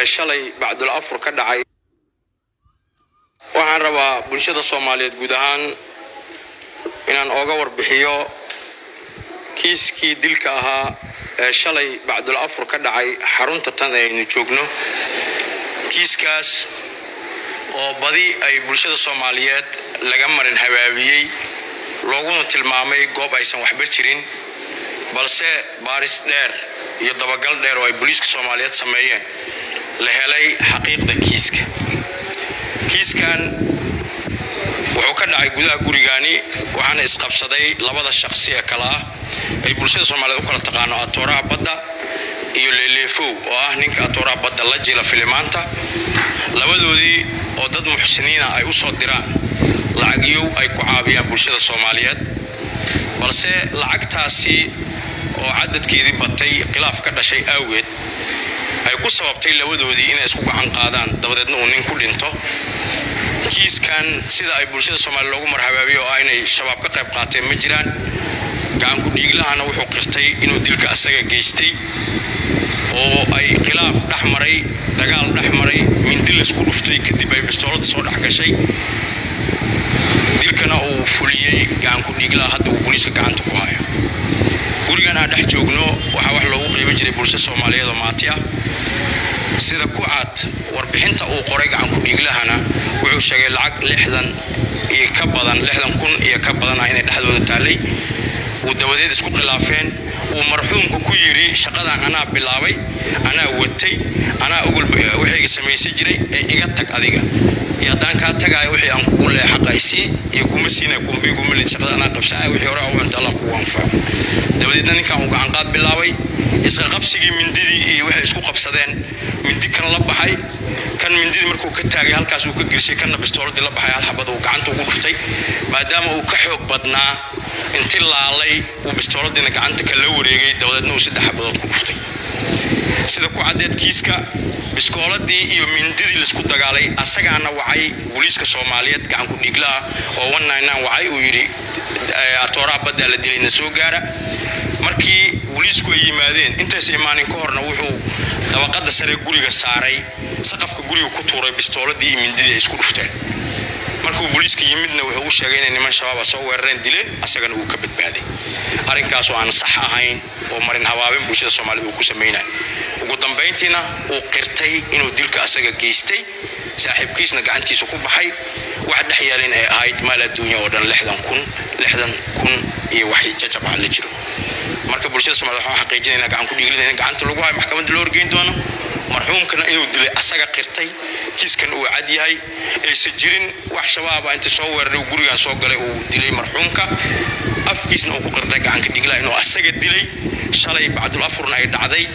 shalay bacdul afur ka dhacay waxaan rabaa bulshada Soomaaliyeed guud ahaan inaan ooga warbixiyo kiiskii dilka ahaa shalay bacdul afur ka dhacay xarunta tan aynu joogno kiiskaas oo badi ay bulshada Soomaaliyeed laga marin habaabiyay looguna tilmaamay goob aysan waxba jirin balse baaris dheer iyo dabagal dheer oo ay booliiska Soomaaliyeed sameeyeen la helay xaqiiqda kiiskan wuxuu ka dhacay gudaha gurigaani waxaana isqabsaday labada shakhsi ee kala ah ay bulshada Soomaaliyeed u kala taqaano atooraha badda iyo Leeleefo oo ah ninka atooraha badda la jila filimaanta labadoodii oo dad muxsiniina ay u soo diraan lacagyo ay ku caawiyaan bulshada Soomaaliyeed balse lacagtaasi oo cadadkeedii batay khilaaf ka dhashay awgeed ay ku sababtay labadoodii inay isku gacan qaadaan dabadeedna uu nin ku dhinto kiiskan sida ay bulshada Soomaaliyeed loogu marxabaabiyo oo inay shabaab ka qayb qaateen ma jiraan gacan ku dhiiglahana wuxuu qirtay inuu dilka asaga geystay oo ay khilaaf dhaxmaray dagaal dhaxmaray mindi la isku dhuftay kadib ay bistoolad soo dhax gashay dilkana uu fuliyay gacan ku dhiiglaha hadda uu booliiska gacanta ku hayo gurigan aan dhex joogno waxa wax loogu qeybin jiray bulshada Soomaaliyeed oo maatiya sida ku cad warbixinta uu qoray gacan ku dhiiglahana wuxuu sheegay lacag 60 iyo ka badan 60,000 iyo ka badan inay dhexdooda taalay uu dabadeed isku khilaafeen uu marxuumku ku yiri shaqadan anaa bilaabay anaa watay anaa ugu wixii sameeyay jiray ee iga tag adiga iyo daan ka tagay wixii aan kugu leexaqaysi iyo kuma siinay kumbigu milid shaqada anaa qabsay wixii hore oo inta Allah ku anfaco dabadeedna ninka uu gacan qaad bilaabay isla qabsigii mindidii iyo wixii isku qabsadeen mindi kan la baxay kan mindidii markuu ka taagay halkaas uu ka girshay kan bistooladii la baxay hal xabad uu gacanta ugu dhuftay maadaama uu ka xoog badnaa intii laalay uu bistooladina gacanta kala wareegay dabadeedna uu 3 xabadood ku dhuftay sida ku cadeed kiiska bistooladii iyo mindidii la isku dagaalay asagaana wacay booliiska Soomaaliyeed gacan ku dhiiglaha oo 199 wacay uu yiri atooraha badda la dilayna soo gaara markii booliisku ay yimaadeen intaas imaanin ka horna wuxuu dabaqada sare guriga saaray saqafka guriga ku tuuray bistooladii iyo mindidii isku dhufteen markuu booliiska yimidna wuxuu u sheegay in niman shabaab soo weerareen dileen asagana uu ka badbaaday arrinkaas oo aan sax ahayn oo marin habaabin bulshada Soomaaliyeed uu ku sameeyay ugu dambeyntiina uu qirtay inuu dilka asaga geystay saaxiibkiisna gacantiisa ku baxay waxa dhaxyaalin ay ahayd maal adduunyo oo dhan 60,000 iyo wixii jajab la jiro marka bulshada Soomaaliyeed waxa xaqiijinayna gacan ku dhiiglayna in gacanta lagu hayo maxkamadda loo horgeyn doono marxuumkana inuu dilay asaga qirtay kiiskan uu cad yahay ee sajirin wax shabaab inta soo weeraray guriga soo galay uu dilay marxuumka afkiisna uu ku qirtay gacan ka dhiiglaa inuu asaga dilay shalay bacdul afurna ay dhacday